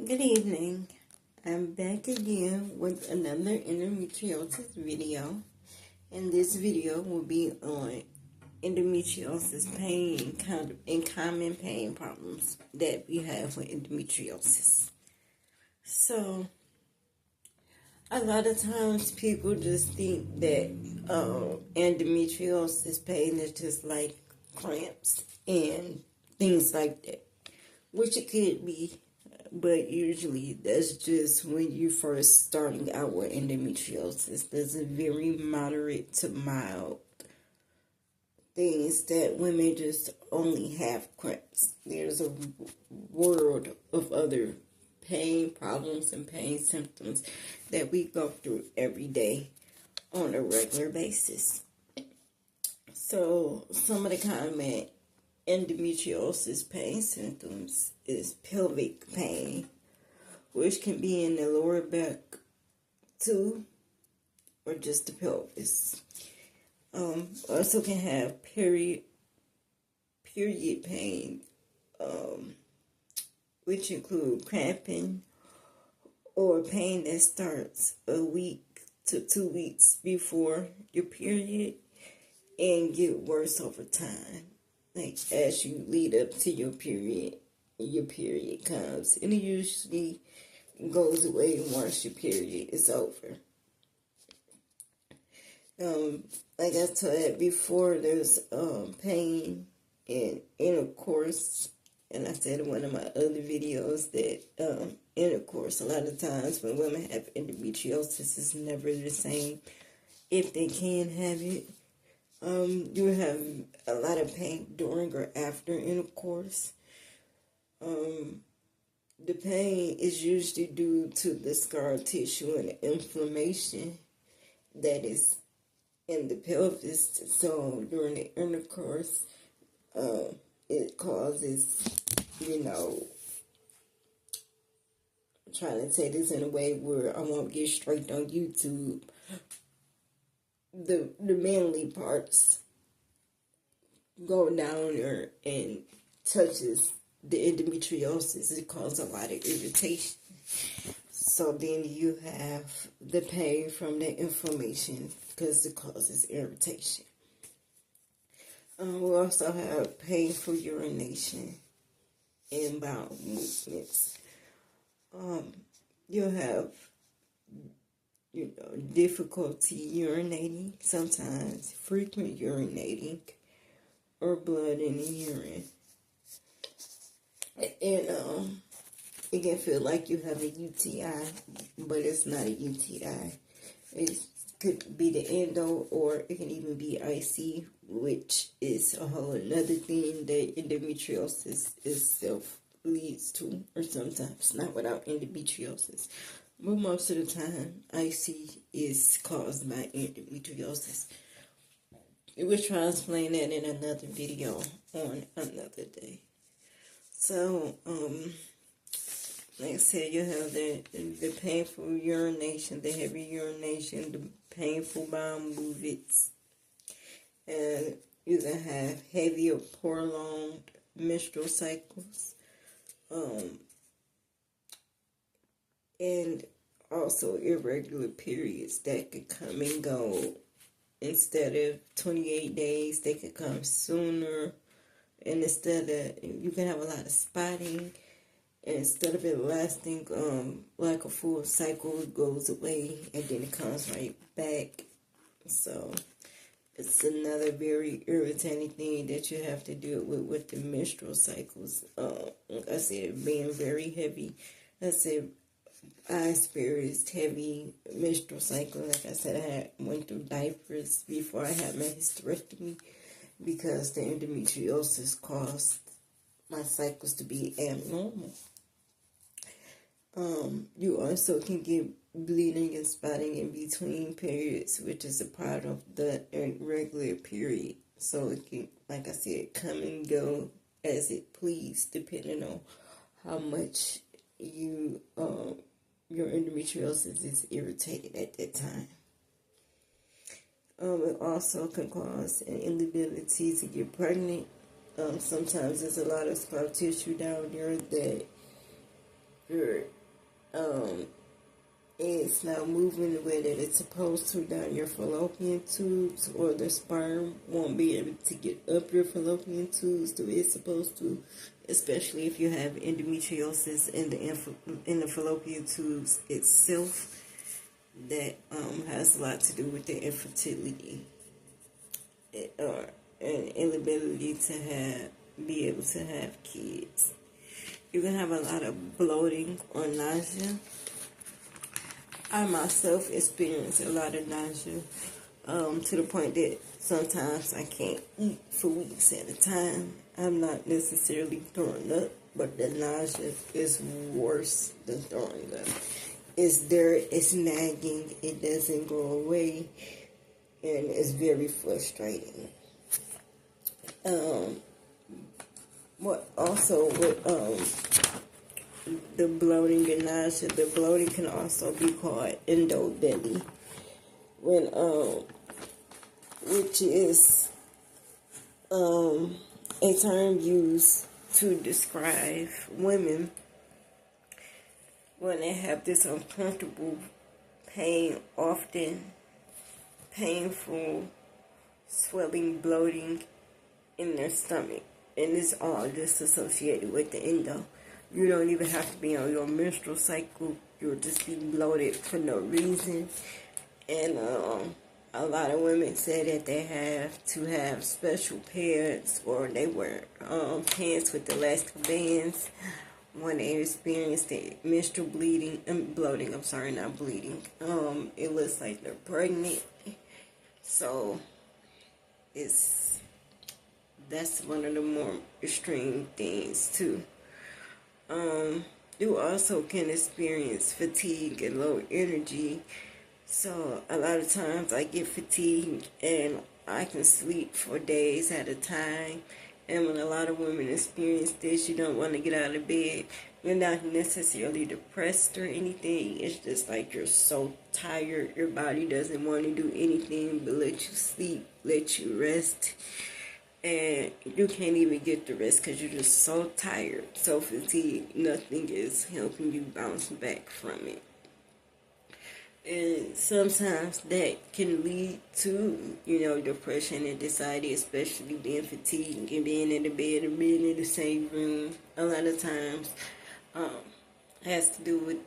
Good evening. I'm back again with another endometriosis video. And this video will be on endometriosis pain and common pain problems that we have with endometriosis. So, a lot of times people just think that endometriosis pain is just like cramps and things like that, which it could be. But usually that's just when you first starting out with endometriosis. There's a very moderate to mild things that women just only have cramps. There's a world of other pain problems and pain symptoms that we go through every day on a regular basis. So some of the common endometriosis pain symptoms is pelvic pain, which can be in the lower back too, or just the pelvis. Also can have period pain, which include cramping or pain that starts a week to 2 weeks before your period and get worse over time. Like as you lead up to your period comes, and it usually goes away once your period is over. Like I said before, there's pain in intercourse, and I said in one of my other videos that intercourse, a lot of times when women have endometriosis, is never the same if they can have it. You have a lot of pain during or after intercourse. The pain is usually due to the scar tissue and the inflammation that is in the pelvis. So during the intercourse, it causes, I'm trying to say this in a way where I won't get straight on YouTube. The manly parts go down there and touches the endometriosis. It causes a lot of irritation. So then you have the pain from the inflammation because it causes irritation. We also have painful urination and bowel movements. You'll have difficulty urinating, sometimes frequent urinating, or blood in the urine. And it can feel like you have a UTI, but it's not a UTI. It could be the endo, or it can even be IC, which is a whole another thing that endometriosis itself leads to, or sometimes not without endometriosis. But most of the time, IC is caused by endometriosis. We'll try to explain that in another video on another day. So, like I said, you have the painful urination, the heavy urination, the painful bowel movements, and you can have heavy or prolonged menstrual cycles. And also irregular periods that could come and go. Instead of 28 days, they could come sooner. And instead of, you can have a lot of spotting. And instead of it lasting like a full cycle, it goes away and then it comes right back. So it's another very irritating thing that you have to deal with the menstrual cycles. Like I said, being very heavy. I said, I experienced heavy menstrual cycle. Like I said, I went through diapers before I had my hysterectomy because the endometriosis caused my cycles to be abnormal. You also can get bleeding and spotting in between periods, which is a part of the irregular period. So it can, like I said, come and go as it please, depending on how much your endometriosis is irritated at that time. It also can cause an inability to get pregnant. Sometimes there's a lot of scar tissue down there that your it's not moving the way that it's supposed to down your fallopian tubes, or the sperm won't be able to get up your fallopian tubes the way it's supposed to, especially if you have endometriosis in the fallopian tubes itself. That has a lot to do with the infertility or an inability to be able to have kids. You can have a lot of bloating or nausea. I myself experience a lot of nausea to the point that sometimes I can't eat for weeks at a time. I'm not necessarily throwing up, but the nausea is worse than throwing up. It's there, it's nagging, it doesn't go away, and it's very frustrating. What also with the bloating and nausea, the bloating can also be called endo belly, which is a term used to describe women when they have this uncomfortable pain, often painful swelling, bloating in their stomach, and it's all just associated with the endo. You don't even have to be on your menstrual cycle. You'll just be bloated for no reason. And a lot of women say that they have to have special pants, or they wear pants with elastic bands when they experience the menstrual bloating. I'm sorry, not bleeding. It looks like they're pregnant. So that's one of the more extreme things too. You also can experience fatigue and low energy. So a lot of times I get fatigued and I can sleep for days at a time. And when a lot of women experience this, you don't want to get out of bed. You're not necessarily depressed or anything. It's just like you're so tired. Your body doesn't want to do anything but let you sleep, let you rest. And you can't even get the rest because you're just so tired, so fatigued. Nothing is helping you bounce back from it. And sometimes that can lead to, depression and anxiety, especially being fatigued and being in the bed and being in the same room. A lot of times has to do with,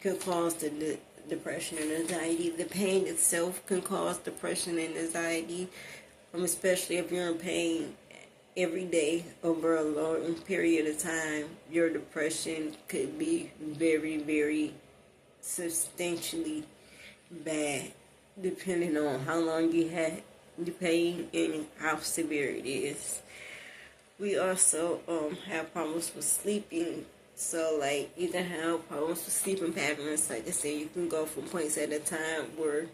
can cause the depression and anxiety. The pain itself can cause depression and anxiety. Especially if you're in pain every day over a long period of time, your depression could be very, very substantially bad, depending on how long you had the pain and how severe it is. We also have problems with sleeping. So, like, you can have problems with sleeping patterns. Like I said, you can go from points at a time where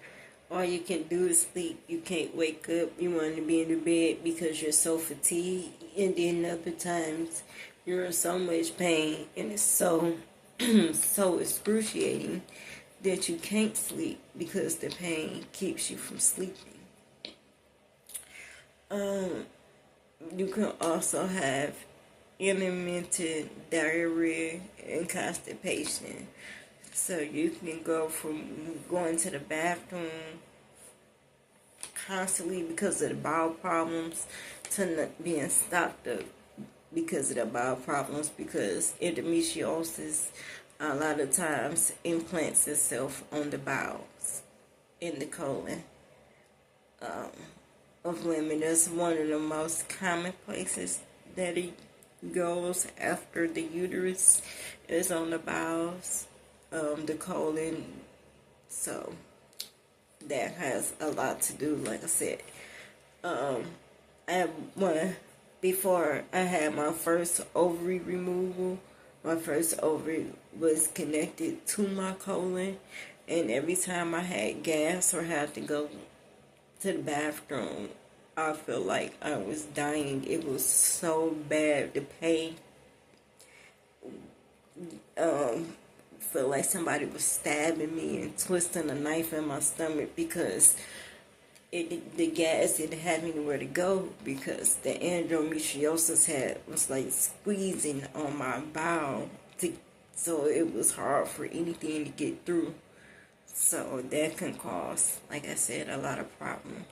all you can do is sleep. You can't wake up. You want to be in the bed because you're so fatigued. And then other times, you're in so much pain. And it's so, so excruciating that you can't sleep because the pain keeps you from sleeping. You can also have intermittent diarrhea and constipation. So you can go from going to the bathroom constantly because of the bowel problems to not being stopped up because of the bowel problems, because endometriosis a lot of times implants itself on the bowels, in the colon of women. That's one of the most common places that it goes after the uterus is on the bowels. The colon, so that has a lot to do. Like I said, before I had my first ovary removal. My first ovary was connected to my colon, and every time I had gas or had to go to the bathroom, I felt like I was dying. It was so bad, the pain. Felt like somebody was stabbing me and twisting a knife in my stomach because the gas didn't have anywhere to go, because the endometriosis was like squeezing on my bowel to so it was hard for anything to get through. So that can cause, like I said, a lot of problems.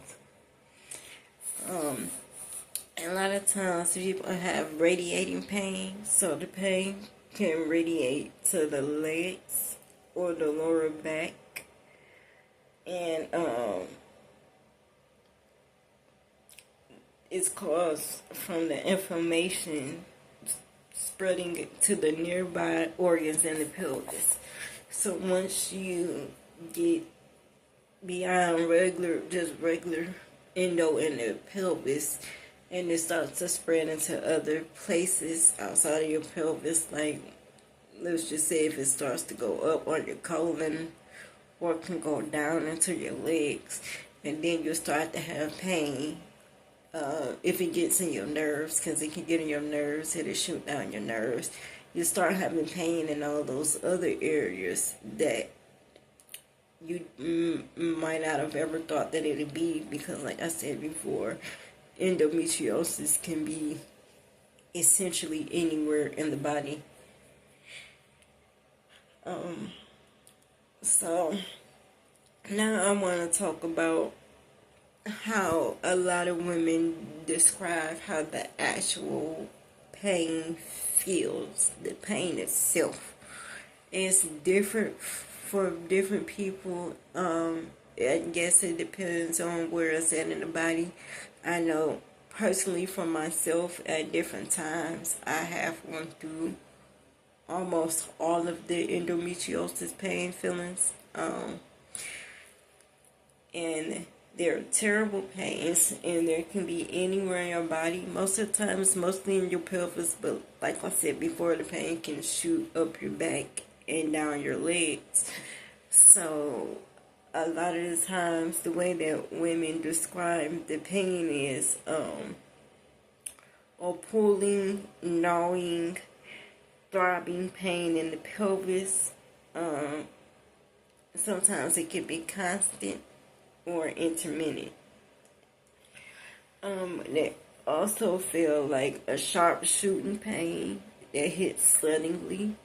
A lot of times people have radiating pain, so the pain can radiate to the legs or the lower back, and it's caused from the inflammation spreading to the nearby organs in the pelvis. So once you get beyond regular endo in the pelvis, and it starts to spread into other places outside of your pelvis, like, let's just say if it starts to go up on your colon, or it can go down into your legs, and then you'll start to have pain. If it gets in your nerves, because it can get in your nerves, it'll shoot down your nerves. You start having pain in all those other areas that you might not have ever thought that it'd be, because like I said before, endometriosis can be essentially anywhere in the body. So now I want to talk about how a lot of women describe how the actual pain feels. The pain itself is different for different people. I guess it depends on where it's at in the body. I know personally for myself, at different times I have went through almost all of the endometriosis pain feelings, and they're terrible pains, and there can be anywhere in your body. Most of the time it's mostly in your pelvis, but like I said before, the pain can shoot up your back and down your legs. So a lot of the times the way that women describe the pain is or pulling, gnawing, throbbing pain in the pelvis. Sometimes it can be constant or intermittent. They also feel like a sharp shooting pain that hits suddenly.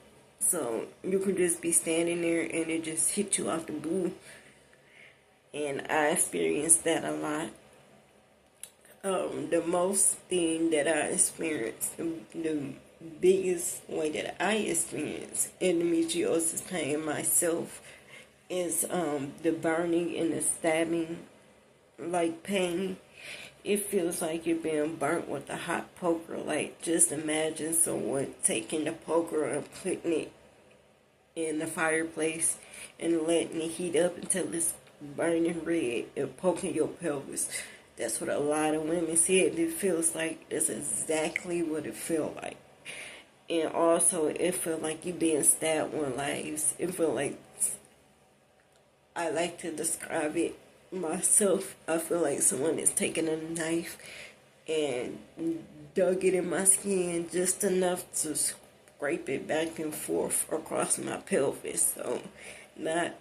So you can just be standing there and it just hit you off the blue. And I experienced that a lot. The most thing that I experienced, the biggest way that I experience endometriosis pain myself is the burning and the stabbing like pain. It feels like you're being burnt with a hot poker. Like, just imagine someone taking the poker and putting it in the fireplace and letting it heat up until it's burning red and poking your pelvis. That's what a lot of women said it feels like. That's exactly what it feels like. And also, it feels like you're being stabbed with knives. It feels like, I like to describe it myself, I feel like someone is taking a knife and dug it in my skin just enough to scrape it back and forth across my pelvis. So, not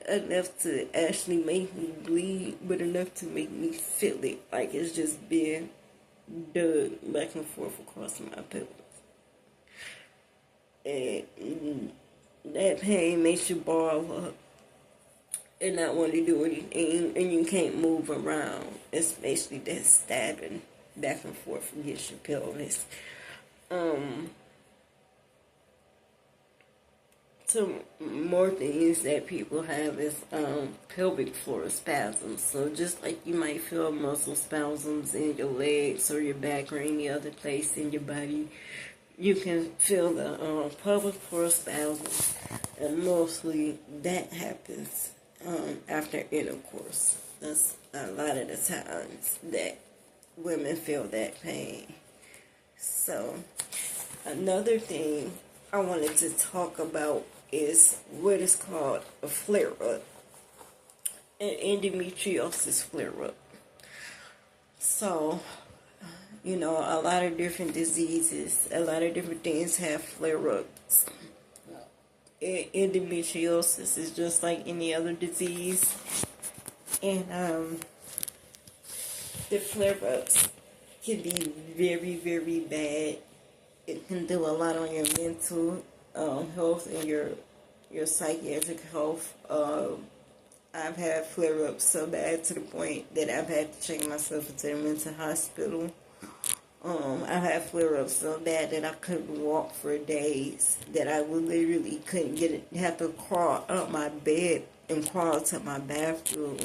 enough to actually make me bleed, but enough to make me feel it, like it's just being dug back and forth across my pelvis. And that pain makes you ball up and not want to do anything, and you can't move around. It's basically that stabbing back and forth against your pelvis. Some more things that people have is pelvic floor spasms. So just like you might feel muscle spasms in your legs or your back or any other place in your body, you can feel the pelvic floor spasms, and mostly that happens after intercourse. That's a lot of the times that women feel that pain. So another thing I wanted to talk about is what is called a flare-up, an endometriosis flare-up. So, you know, a lot of different diseases, a lot of different things have flare-ups. Endometriosis is just like any other disease, and the flare-ups can be very, very bad. It can do a lot on your mental health and your psychiatric health. I've had flare-ups so bad to the point that I've had to check myself into the mental hospital. I had flare-ups so bad that I couldn't walk for days, that I literally couldn't get it, have to crawl up my bed and crawl to my bathroom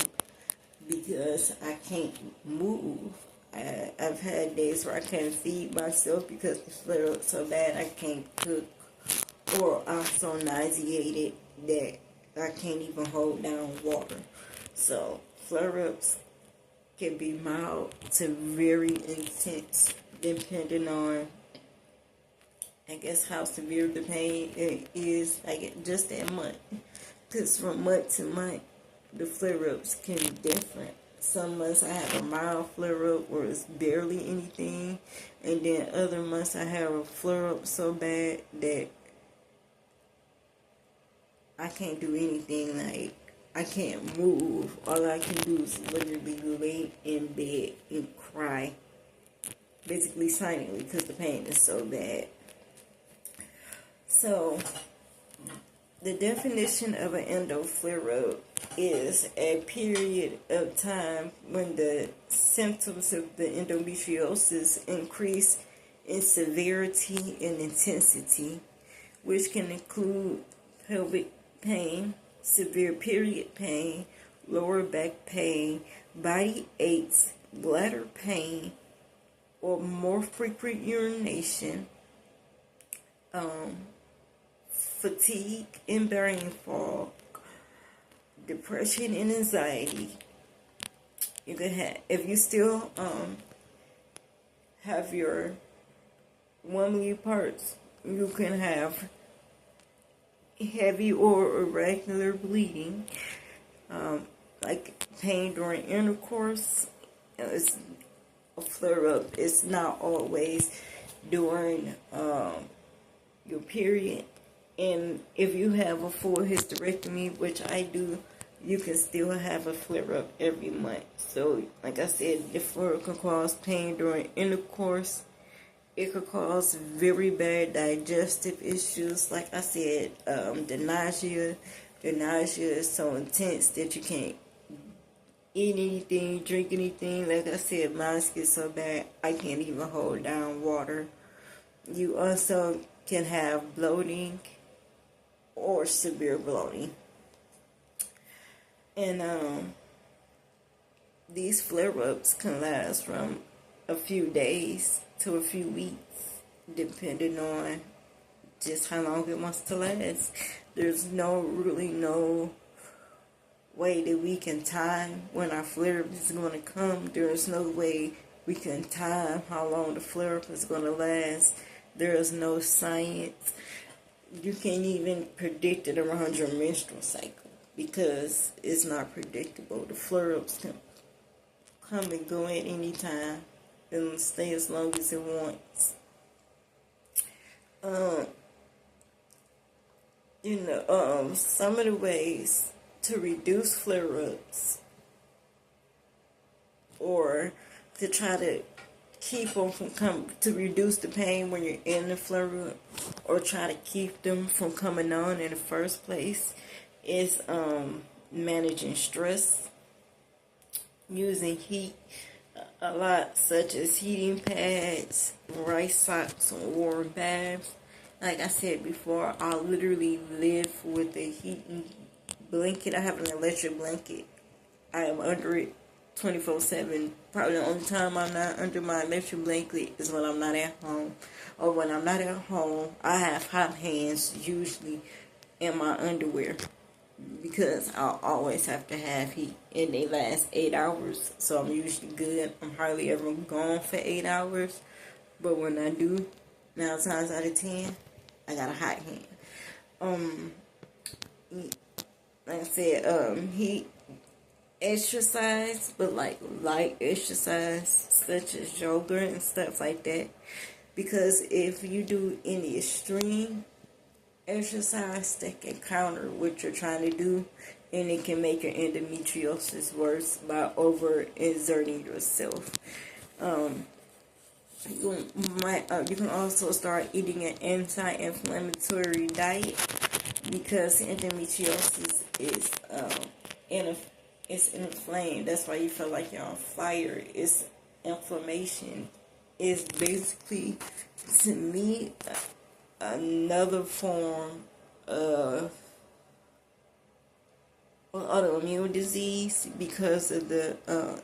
because I can't move. I've had days where I can't feed myself because the flare-up so bad I can't cook, or I'm so nauseated that I can't even hold down water. So flare-ups can be mild to very intense, depending on, I guess, how severe the pain is, like just that month. Because from month to month, the flare-ups can be different. Some months I have a mild flare-up where it's barely anything, and then other months I have a flare-up so bad that I can't do anything. Like, I can't move. All I can do is literally lay in bed and cry, basically silently, because the pain is so bad. So, the definition of an endo flare-up is a period of time when the symptoms of the endometriosis increase in severity and intensity, which can include pelvic pain, severe period pain, lower back pain, body aches, bladder pain, or more frequent urination, fatigue and brain fog, depression and anxiety. You can have, if you still have your womanly parts, you can have heavy or irregular bleeding, like pain during intercourse. It's a flare-up. It's not always during your period. And if you have a full hysterectomy, which I do, you can still have a flare-up every month. So, like I said, the flare-up can cause pain during intercourse. It could cause very bad digestive issues. Like I said, the nausea is so intense that you can't eat anything, drink anything. Like I said, mine gets so bad I can't even hold down water. You also can have bloating or severe bloating. And these flare-ups can last from a few days to a few weeks, depending on just how long it wants to last. There's really no way that we can time when our flare-up is going to come. There's no way we can time how long the flare-up is going to last. There is no science. You can't even predict it around your menstrual cycle because it's not predictable. The flare-ups can come and go at any time and stay as long as it wants. Some of the ways to reduce flare-ups or to try to keep them from to reduce the pain when you're in the flare-up, or try to keep them from coming on in the first place, is managing stress, using heat a lot, such as heating pads, rice socks, or warm baths. Like I said before, I literally live with a heating blanket. I have an electric blanket. I am under it 24/7. Probably the only time I'm not under my electric blanket is when I'm not at home. Or when I'm not at home, I have hot hands, usually in my underwear, because I always have to have heat, and they last 8 hours, so I'm usually good. I'm hardly ever gone for 8 hours, but when I do, 9 times out of 10, I got a hot hand. Like I said, heat exercise, but like light exercise, such as yoga and stuff like that, because if you do any extreme exercise, that can counter what you're trying to do, and it can make your endometriosis worse by over exerting yourself. You can also start eating an anti-inflammatory diet, because endometriosis is it's inflamed. That's why you feel like you're on fire. It's inflammation. It's basically, to me, another form of autoimmune disease because of the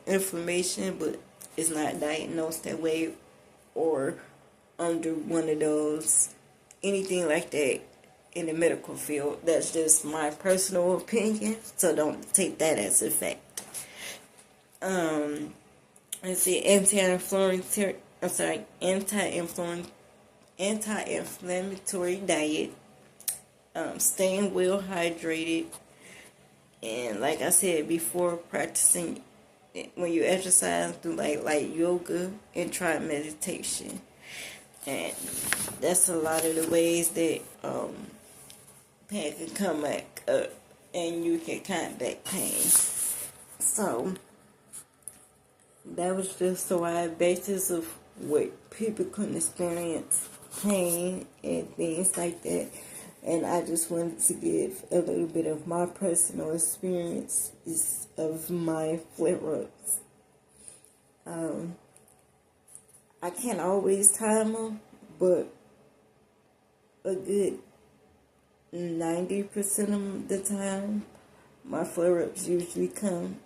inflammation, but it's not diagnosed that way or under one of those, anything like that in the medical field. That's just my personal opinion, so don't take that as a fact. Let's see, anti-inflammatory diet, staying well hydrated, and like I said before, practicing when you exercise, do like yoga and try meditation. And that's a lot of the ways that pain can come back up and you can combat pain. So that was just the wide basis of what people can experience pain and things like that. And I just wanted to give a little bit of my personal experiences of my flare-ups. I can't always time them, but a good 90% of the time, my flare-ups usually come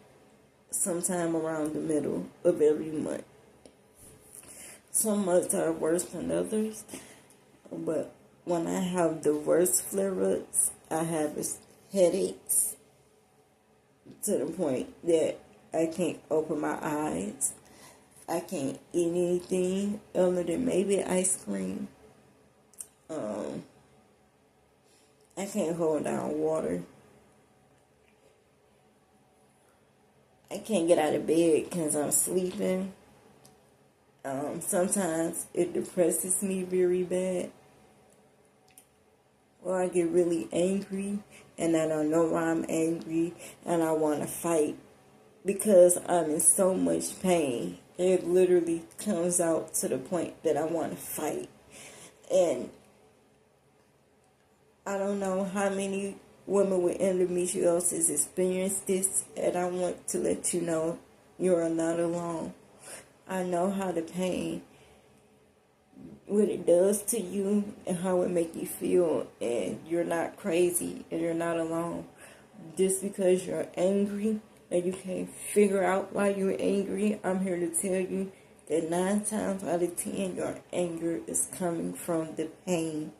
sometime around the middle of every month. Some months are worse than others, but when I have the worst flare-ups, I have headaches to the point that I can't open my eyes. I can't eat anything other than maybe ice cream. I can't hold down water. I can't get out of bed because I'm sleeping. Sometimes it depresses me very bad. Or I get really angry and I don't know why I'm angry and I want to fight because I'm in so much pain. It literally comes out to the point that I want to fight. And I don't know how many women with endometriosis experience this, and I want to let you know you're not alone. I know how the pain, what it does to you and how it makes you feel, and you're not crazy and you're not alone. Just because you're angry and you can't figure out why you're angry, I'm here to tell you that 9 times out of 10 your anger is coming from the pain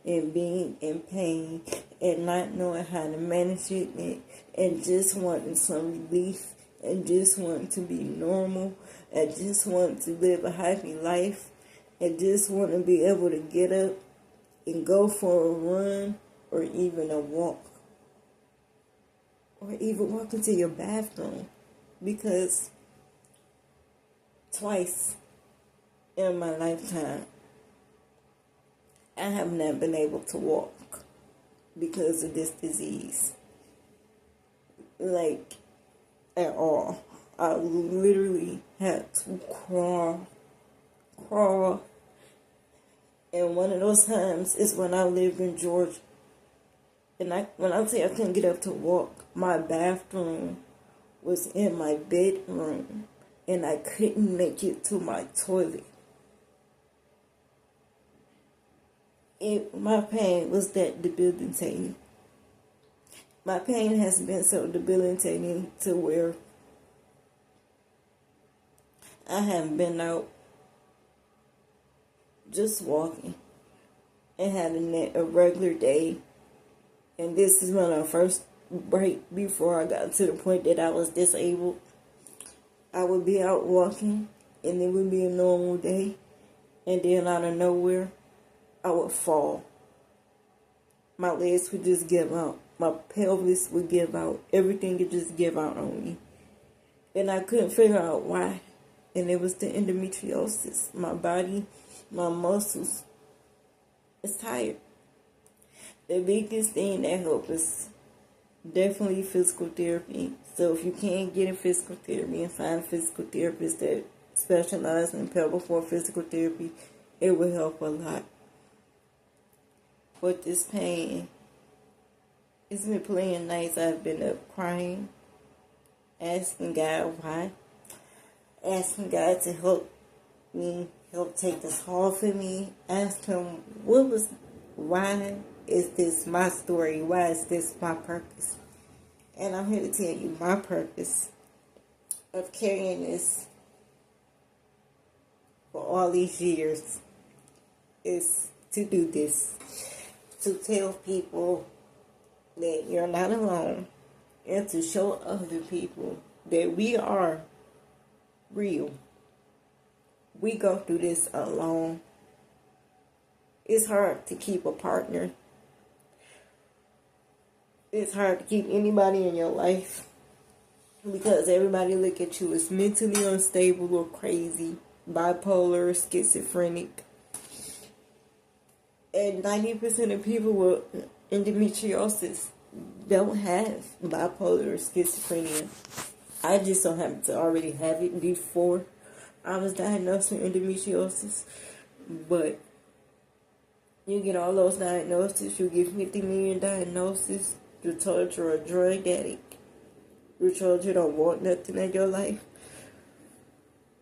and being in pain and not knowing how to manage it and just wanting some relief and just wanting to be normal and just wanting to live a happy life and just want to be able to get up and go for a run or even a walk. Or even walk into your bathroom. Because twice in my lifetime, I have not been able to walk because of this disease. Like, at all. I literally had to crawl. And one of those times is when I lived in Georgia. And when I say I couldn't get up to walk, my bathroom was in my bedroom. And I couldn't make it to my toilet. My pain was that debilitating. My pain has been so debilitating to where I have been out just walking and having a regular day. And this is when I first break before I got to the point that I was disabled. I would be out walking and it would be a normal day. And then out of nowhere, I would fall. My legs would just give out. My pelvis would give out. Everything would just give out on me. And I couldn't figure out why. And it was the endometriosis. My body, my muscles, is tired. The biggest thing that helps is definitely physical therapy. So if you can't get in physical therapy and find a physical therapist that specialize in pelvic floor physical therapy, it will help a lot. But this pain, it's been playing nights I've been up crying, asking God why, asking God to help me, help take this off of me, ask Him why is this my story, why is this my purpose? And I'm here to tell you my purpose of carrying this for all these years is to do this, to tell people that you're not alone, and to show other people that we are real. We go through this alone. It's hard to keep a partner. It's hard to keep anybody in your life because everybody look at you as mentally unstable or crazy, bipolar, schizophrenic. And 90% of people with endometriosis don't have bipolar or schizophrenia. I just so happen to already have it before I was diagnosed with endometriosis. But you get all those diagnoses, you get 50 million diagnoses, you're told you're a drug addict, you're told you don't want nothing in your life,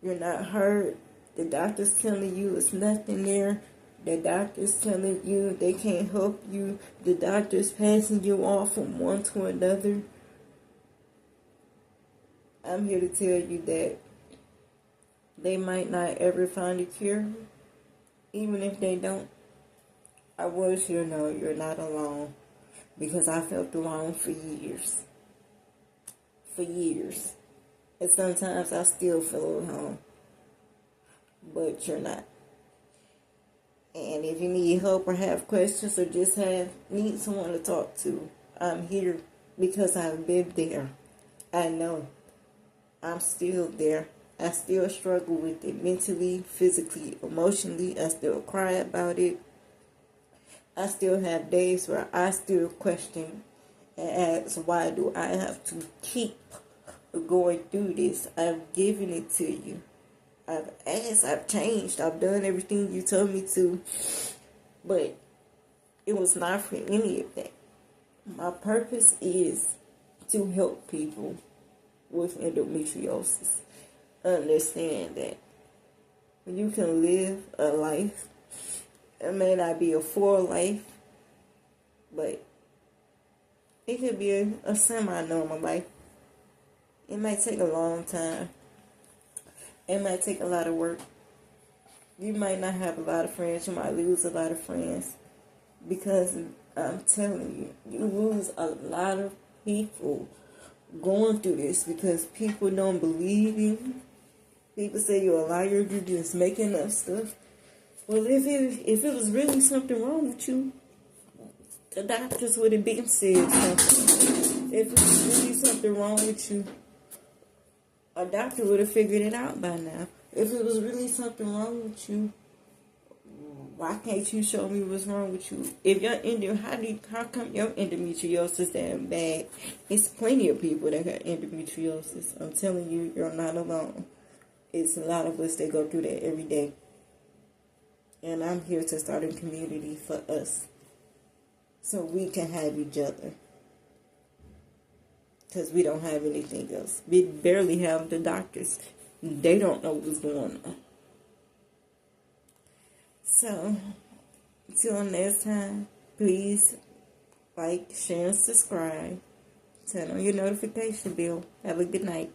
you're not heard, the doctor's telling you it's nothing there, the doctor's telling you they can't help you, the doctor's passing you off from one to another. I'm here to tell you that they might not ever find a cure. Even if they don't, I want you to know you're not alone. Because I felt alone for years. For years. And sometimes I still feel alone. But you're not. And if you need help or have questions or just need someone to talk to, I'm here because I've been there. I know. I'm still there. I still struggle with it mentally, physically, emotionally. I still cry about it. I still have days where I still question and ask, why do I have to keep going through this? I've given it to you. I've asked, I've changed, I've done everything you told me to, but it was not for any of that. My purpose is to help people with endometriosis understand that you can live a life. It may not be a full life, but it could be a semi-normal life. It might take a long time. It might take a lot of work. You might not have a lot of friends. You might lose a lot of friends. Because I'm telling you, you lose a lot of people going through this because people don't believe you. People say you're a liar. You're just making up stuff. Well, if it was really something wrong with you, the doctors would have been said something. If it was really something wrong with you, a doctor would have figured it out by now. If it was really something wrong with you, why can't you show me what's wrong with you? If you're how come your endometriosis that bad? It's plenty of people that got endometriosis. I'm telling you, you're not alone. It's a lot of us that go through that every day. And I'm here to start a community for us. So we can have each other. Because we don't have anything else. We barely have the doctors. They don't know what's going on. So, until next time, please like, share, and subscribe. Turn on your notification bell. Have a good night.